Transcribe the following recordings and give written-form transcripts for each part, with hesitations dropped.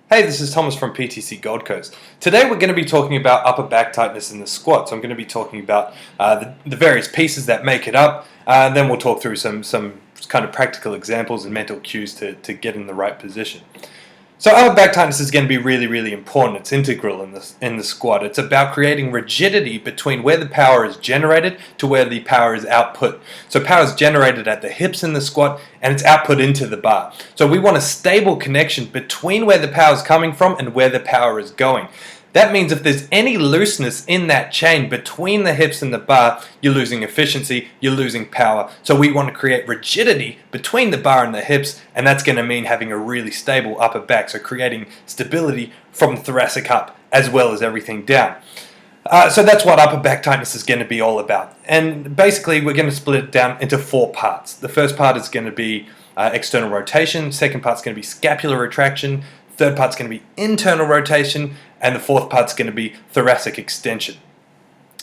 Hey, this is Thomas from PTC Gold Coast. Today we're going to be talking about upper back tightness in the squat. So I'm going to be talking about the various pieces that make it up. Then we'll talk through some kind of practical examples and mental cues to get in the right position. So upper back tightness is going to be really important. It's integral in the squat. It's about creating rigidity between where the power is generated to where the power is output. So power is generated at the hips in the squat and it's output into the bar. So we want a stable connection between where the power is coming from and where the power is going. That means if there's any looseness in that chain between the hips and the bar, you're losing efficiency, you're losing power. So we want to create rigidity between the bar and the hips, and that's going to mean having a really stable upper back, so creating stability from the thoracic up as well as everything down. So that's what upper back tightness is going to be all about. And basically we're going to split it down into 4 parts. The first part is going to be external rotation, second part's going to be scapular retraction, third part's going to be internal rotation, and the fourth part's going to be thoracic extension.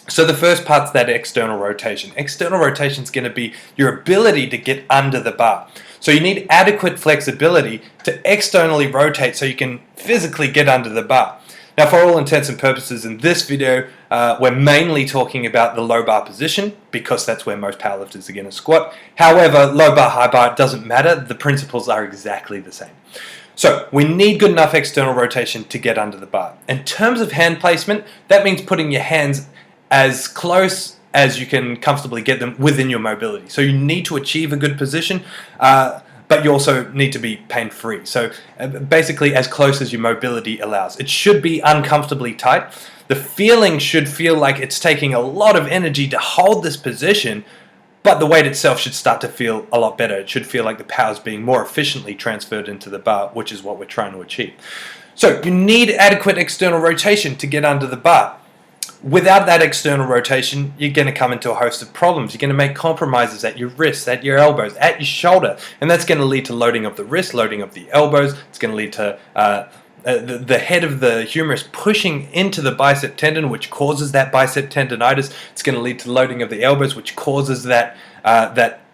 So the first part's that external rotation. External rotation is going to be your ability to get under the bar. So you need adequate flexibility to externally rotate so you can physically get under the bar. Now, for all intents and purposes in this video, we're mainly talking about the low bar position because that's where most powerlifters are going to squat. However, low bar, high bar, it doesn't matter. The principles are exactly the same. So we need good enough external rotation to get under the bar. In terms of hand placement, that means putting your hands as close as you can comfortably get them within your mobility. So you need to achieve a good position, but you also need to be pain-free. So basically as close as your mobility allows. It should be uncomfortably tight. The feeling should feel like it's taking a lot of energy to hold this position, but the weight itself should start to feel a lot better. It should feel like the power is being more efficiently transferred into the bar, which is what we're trying to achieve. So you need adequate external rotation to get under the bar. Without that external rotation, you're going to come into a host of problems. You're going to make compromises at your wrists, at your elbows, at your shoulder, and that's going to lead to loading of the wrist, loading of the elbows. It's going to lead to the head of the humerus pushing into the bicep tendon, which causes that bicep tendonitis. It's going to lead to loading of the elbows, which causes that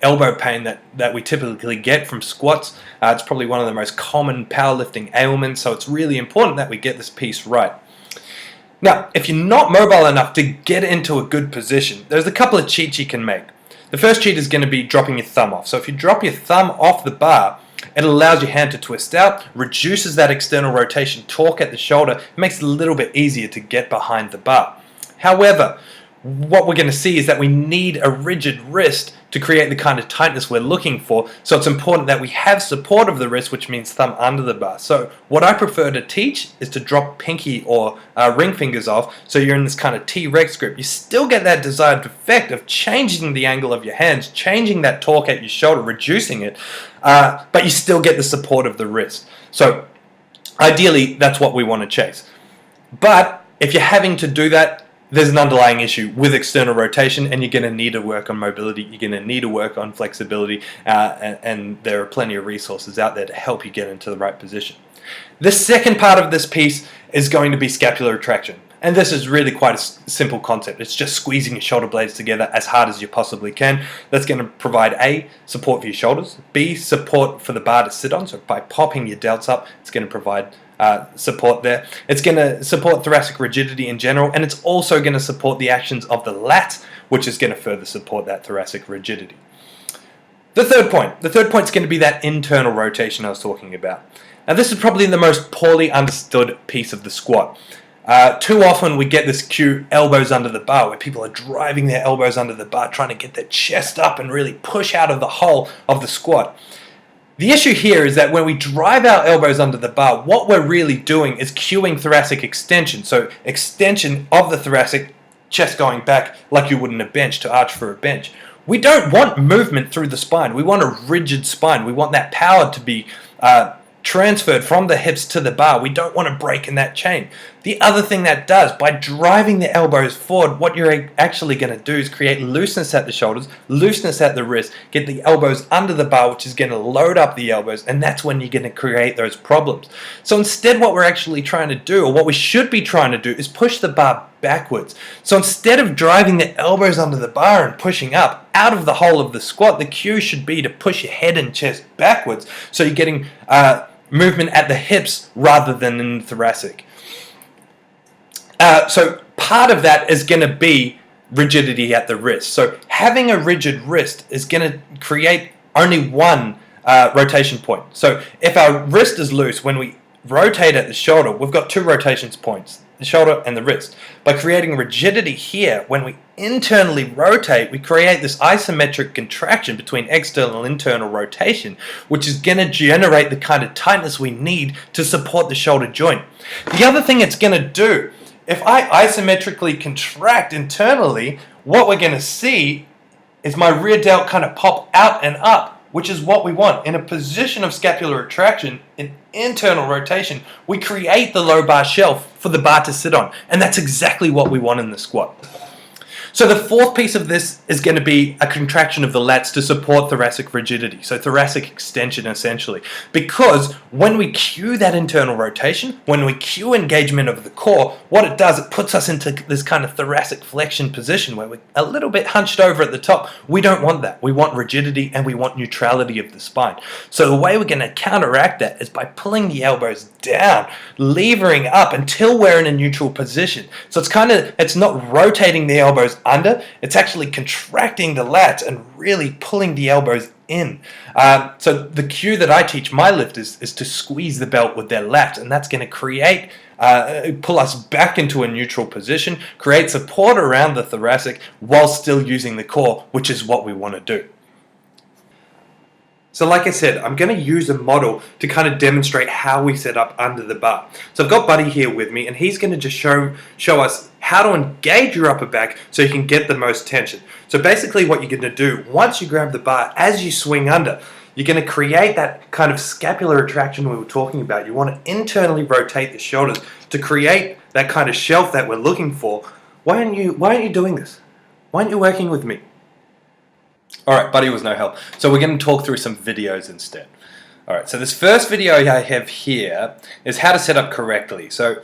elbow pain that we typically get from squats. It's probably one of the most common powerlifting ailments, so it's really important that we get this piece right. Now, if you're not mobile enough to get into a good position, there's a couple of cheats you can make. The first cheat is going to be dropping your thumb off. So if you drop your thumb off the bar, it allows your hand to twist out, reduces that external rotation torque at the shoulder, it makes it a little bit easier to get behind the bar. However, what we're going to see is that we need a rigid wrist to create the kind of tightness we're looking for, so it's important that we have support of the wrist, which means thumb under the bar. So what I prefer to teach is to drop pinky or ring fingers off, so you're in this kind of T-Rex grip. You still get that desired effect of changing the angle of your hands, changing that torque at your shoulder, reducing it, but you still get the support of the wrist. So ideally, that's what we want to chase. But if you're having to do that, there's an underlying issue with external rotation, and you're going to need to work on mobility, you're going to need to work on flexibility, and there are plenty of resources out there to help you get into the right position. The second part of this piece is going to be scapular retraction, and this is really quite a simple concept. It's just squeezing your shoulder blades together as hard as you possibly can. That's going to provide A, support for your shoulders, B, support for the bar to sit on, so by popping your delts up, it's going to provide support there. It's going to support thoracic rigidity in general, and it's also going to support the actions of the lat, which is going to further support that thoracic rigidity. The third point is going to be that internal rotation I was talking about. Now this is probably the most poorly understood piece of the squat. Too often we get this cue, elbows under the bar, where people are driving their elbows under the bar, trying to get their chest up and really push out of the hole of the squat. The issue here is that when we drive our elbows under the bar, what we're really doing is cueing thoracic extension. So extension of the thoracic, chest going back like you would in a bench to arch for a bench. We don't want movement through the spine. We want a rigid spine. We want that power to be transferred from the hips to the bar. We don't want to break in that chain. The other thing that does, by driving the elbows forward, what you're actually going to do is create looseness at the shoulders, looseness at the wrist, get the elbows under the bar, which is going to load up the elbows, and that's when you're going to create those problems. So instead what we're actually trying to do, or what we should be trying to do, is push the bar backwards. So instead of driving the elbows under the bar and pushing up out of the hole of the squat, the cue should be to push your head and chest backwards, so you're getting movement at the hips rather than in the thoracic. So part of that is going to be rigidity at the wrist. So having a rigid wrist is going to create only one rotation point. So if our wrist is loose, when we rotate at the shoulder, we've got two rotation points, the shoulder and the wrist. By creating rigidity here, when we internally rotate, we create this isometric contraction between external and internal rotation, which is going to generate the kind of tightness we need to support the shoulder joint. The other thing it's going to do, if I isometrically contract internally, what we're going to see is my rear delt kind of pop out and up, which is what we want. In a position of scapular retraction, in internal rotation, we create the low bar shelf for the bar to sit on. And that's exactly what we want in the squat. So the fourth piece of this is going to be a contraction of the lats to support thoracic rigidity, so thoracic extension essentially. Because when we cue that internal rotation, when we cue engagement of the core, what it does, it puts us into this kind of thoracic flexion position where we're a little bit hunched over at the top. We don't want that. We want rigidity and we want neutrality of the spine. So the way we're going to counteract that is by pulling the elbows down, levering up until we're in a neutral position. So it's not rotating the elbows under, it's actually contracting the lats and really pulling the elbows in. So the cue that I teach my lifters is to squeeze the belt with their lats, and that's going to create, pull us back into a neutral position, create support around the thoracic while still using the core, which is what we want to do. So like I said, I'm going to use a model to kind of demonstrate how we set up under the bar. So I've got Buddy here with me, and he's going to just show us how to engage your upper back so you can get the most tension. So basically what you're going to do, once you grab the bar, as you swing under, you're going to create that kind of scapular retraction we were talking about. You want to internally rotate the shoulders to create that kind of shelf that we're looking for. Why aren't you doing this? Why aren't you working with me? Alright, Buddy was no help. So we're going to talk through some videos instead. Alright, so this first video I have here is how to set up correctly. So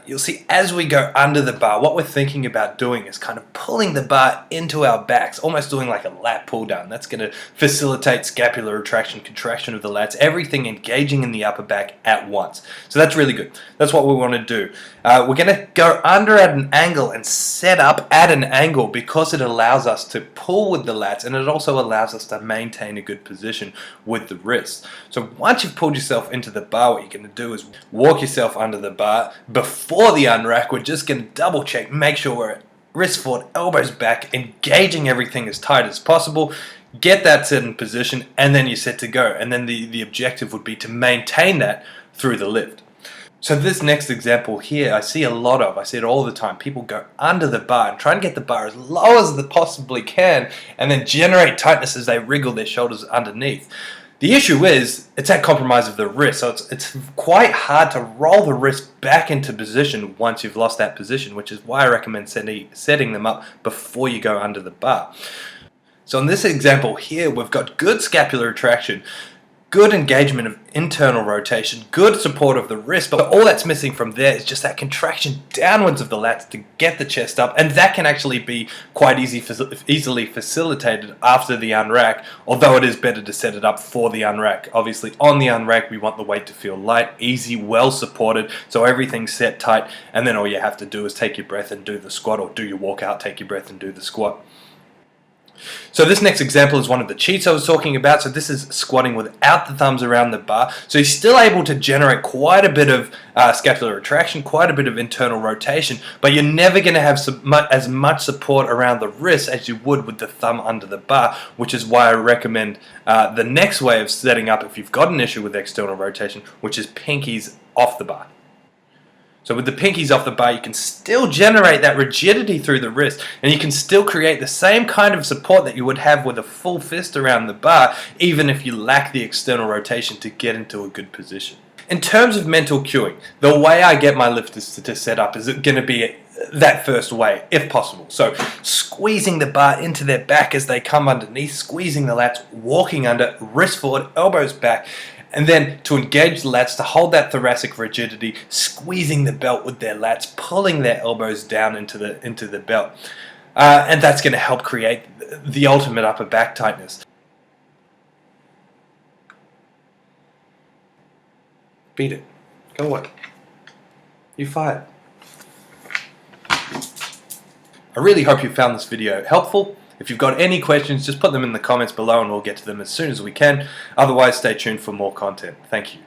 you'll see as we go under the bar, what we're thinking about doing is kind of pulling the bar into our backs, almost doing like a lat pull down. That's going to facilitate scapular retraction, contraction of the lats, everything engaging in the upper back at once. So that's really good. That's what we want to do. We're going to go under at an angle and set up at an angle because it allows us to pull with the lats, and it also allows us to maintain a good position with the wrists. So once you've pulled yourself into the bar, what you're going to do is walk yourself under the bar. Before the unrack, we're just going to double check, make sure we're at wrist forward, elbows back, engaging everything as tight as possible, get that set in position, and then you're set to go. And then the objective would be to maintain that through the lift. So this next example here, I see it all the time. People go under the bar and try and get the bar as low as they possibly can and then generate tightness as they wriggle their shoulders underneath. The issue is, it's at compromise of the wrist, so it's quite hard to roll the wrist back into position once you've lost that position, which is why I recommend setting them up before you go under the bar. So in this example here, we've got good scapular retraction, good engagement of internal rotation, good support of the wrist, but all that's missing from there is just that contraction downwards of the lats to get the chest up, and that can actually be quite easily facilitated after the unrack, although it is better to set it up for the unrack. Obviously on the unrack we want the weight to feel light, easy, well supported, so everything's set tight, and then all you have to do is take your breath and do the squat, or do your walkout, take your breath and do the squat. So this next example is one of the cheats I was talking about. So this is squatting without the thumbs around the bar. So you're still able to generate quite a bit of scapular retraction, quite a bit of internal rotation, but you're never going to have as much support around the wrist as you would with the thumb under the bar, which is why I recommend the next way of setting up if you've got an issue with external rotation, which is pinkies off the bar. So with the pinkies off the bar, you can still generate that rigidity through the wrist, and you can still create the same kind of support that you would have with a full fist around the bar, even if you lack the external rotation to get into a good position. In terms of mental cueing, the way I get my lifters to set up is going to be that first way, if possible. So squeezing the bar into their back as they come underneath, squeezing the lats, walking under, wrist forward, elbows back, and then to engage the lats, to hold that thoracic rigidity, squeezing the belt with their lats, pulling their elbows down into the belt. And that's going to help create the ultimate upper back tightness. Beat it. Go away. You fired. I really hope you found this video helpful. If you've got any questions, just put them in the comments below and we'll get to them as soon as we can. Otherwise, stay tuned for more content. Thank you.